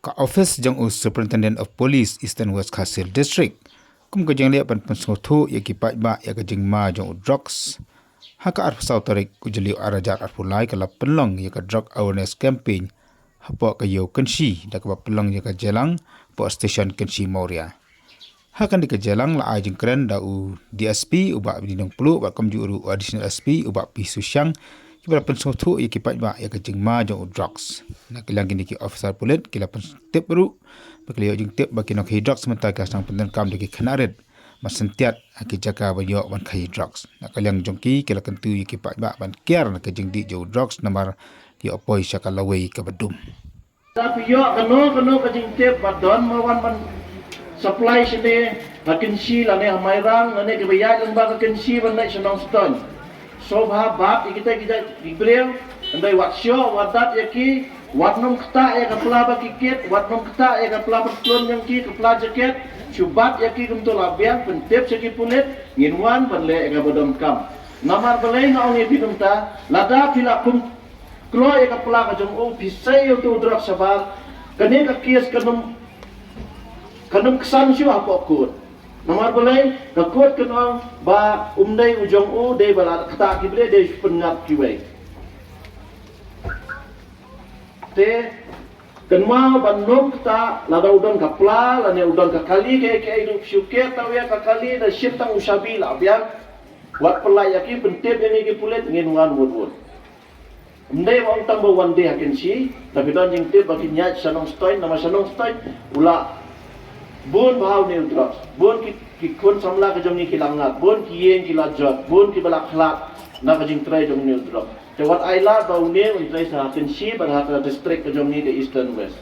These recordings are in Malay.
ka office jang Superintendent of Police Eastern West Khasil District kum ka jang le pan pensothu ya ki pa ba ya ka jing ma jang drugs ha ka ar pasau tarik ku jeli arajak ar pulai ka la penlong ya ka drug awareness campaign ha po ka yo kanshi da ka penlong ya ka jelang po station kanshi Moria ha kan di ka jelang la ajing kren da u DSP uba bidong pelu ba kam ju ru additional SP uba pi susyang kibala pensothu ya ki pa ba ya ka jing ma jang drugs na kilang kini ki officer pulit kila tip ru bakliyo jing tip baki nok drugs mentai ka sang penten kam de ki khanaret masentiat aki jaka ba yo ban khai drugs na kilang jongki kila kentu ya ki pa ba ban care na ka jing di jo drugs namar ki opoi shakalawei ka badum tapi yo kano ka jing tip badon mawan man supply sini hakin si lane hamairang lane ke bayar lembah hakin si ban naik senong stone sobha bab kita dibeliau andai watsyo wadat yaki watnom kta ya kapla ba kikit watnom kta ya kapla pertlon yang ki kapla jaket syubat yaki kumtul abiang pentip seki pulit nginwan banle ya bodom kam namar balai na ongi pinumta lada pila kum klo ya kapla ka jong o bisai tu drak sabal kane ka kias kanum kesan syu apokut nomor boleh kakut kenal ba umdai ujung u dei bala kata kible dei pengat kiwei te kenma bandung kata lada udon kapla lane udon kakali ke hidup syuke tawe kakali da ship tang usabi la biang wat pelai yaki pentip yang iki pulet ngin wan wud umdai wong tang bo one day hakin si tapi don jing tip bagi nyaj sanong stoin nama sanong stoin ula bun bahau ni drugs bun ki kun samla ka jong ni kilangat bun ki yeng ki lajot bun ki balak khlat na ka jing try jong ni drugs te wat aila bau ni un try sa hakin si bar ha district ka jong ni de Eastern West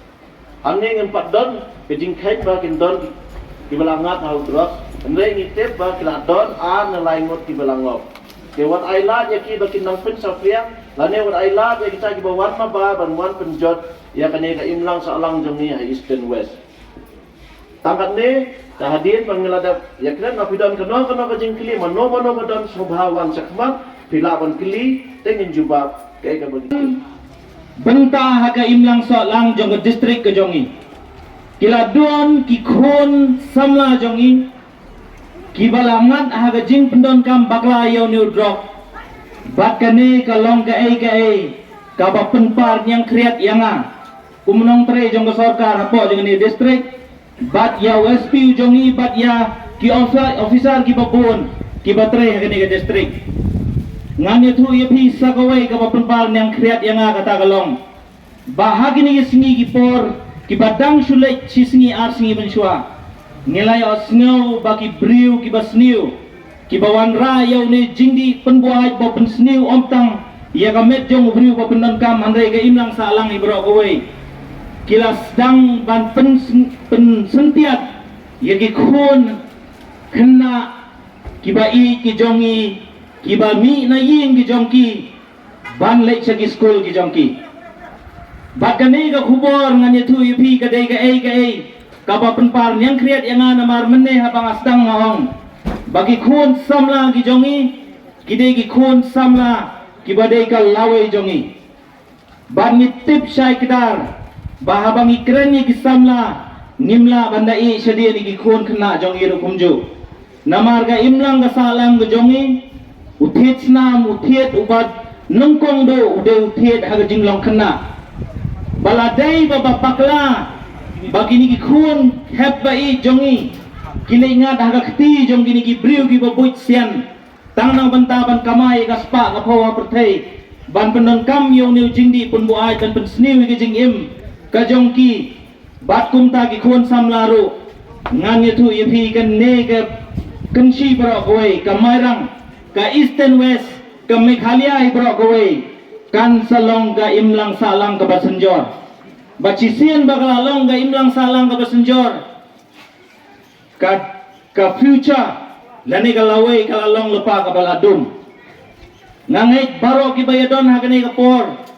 amne ngem pat don ke jing khai ba kin don ki balangat hau drugs ndai ni te ba ki la don a na lai ngot ki balangop te wat aila ya ki ba kin nang pen sa priang lane wat aila ya kita ki ba wan ma ba ban wan penjot ya kane ka imlang sa alang jong ni ha Eastern West tangkat ni hadir pengeladap ya kira nafidan kena ka jingkili mano badon subhawan sakmat pilawan kili tengin jubab kay ka bagi benta haga imlang so lang jong district ke jongi kila duan ki khon samla jongi ki balangat haga jing pendon kam bakla yo new drop bakane kalong ka ai ka ba penpar yang kreat yanga umnong tre jong ka sarkar hapo jong ni district bat ya USP jongi bat ya ki officer ki babon ki batre hakani ka district ngani thu ye phi sakawai ka penpal yang kreat yang kata kalong bahagi ni singi ki por ki badang sulai si singi ar singi bensua nilai osneu baki briu ki basniu ki bawan ra yau ni jingdi penbuai bo pensniu omtang ya ka met jong briu bo pendon kam andai ka imlang salang ibro kawai kila sedang ban sentiat yagi khon kena kibai ki jongi kiba mi na ying ki jongki ban lek segi school ki jongki bagane ka khubor ngani thu ipi ka dei ka ba penpar yang kreat yang ana mar menne habang asdang ngong bagi khon samla ki jongi kidei ki khon samla kiba dei ka lawe jongi ban ni tip syai kedar bahabang ikren ni kisamla nimla bandai sedia ni khon kena jong iru kumju namarga imlang ga salang ga jongi uthiet snam uthiet ubat nongkong do ude uthiet haga jinglong kena baladai baba pakla bagi ni khon heb bai jongi kile ingat haga khti jong ni ki briu ki babuit sian tangnang bantaban kamai ga spa ga phawa perthei ban pendon kam yo niu jingdi pun buai dan pen sniu ki jing im kajongki bat kumta ki khon samlaru ngani thu yepi kan ne ka kanshi bro goi kamairang ka Eastern West ka Meghalaya bro goi kan salong ka imlang salang ka basenjor bacisian bagala long ka imlang salang ka basenjor ka future lani ka lawe ka long lepa ka baladum ngangai baro ki bayadon hagane ka por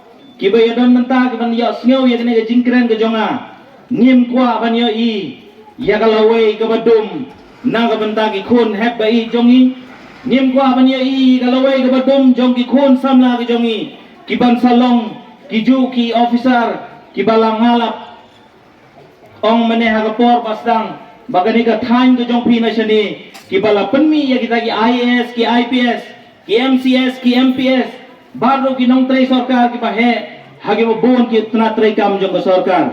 kibayadon mentah kiban ya sneu ya kene jingkren ke jonga ngim kwa ban yo i ya kalawe ke badum na ka benta ki khon heb bai jongi ngim kwa ban yo i kalawe ke badum jong ki khon samla ke jongi kiban salong ki ju ki officer ki balang ngalap ong mene haga por pasdang bagani ka thain ko jong phi na shani ki bala penmi ya kita ki IAS ki IPS ki MCS ki MPS baru ki nong trai sarkar ki ba he hage bo bon ki tna trai kam jong ko sarkar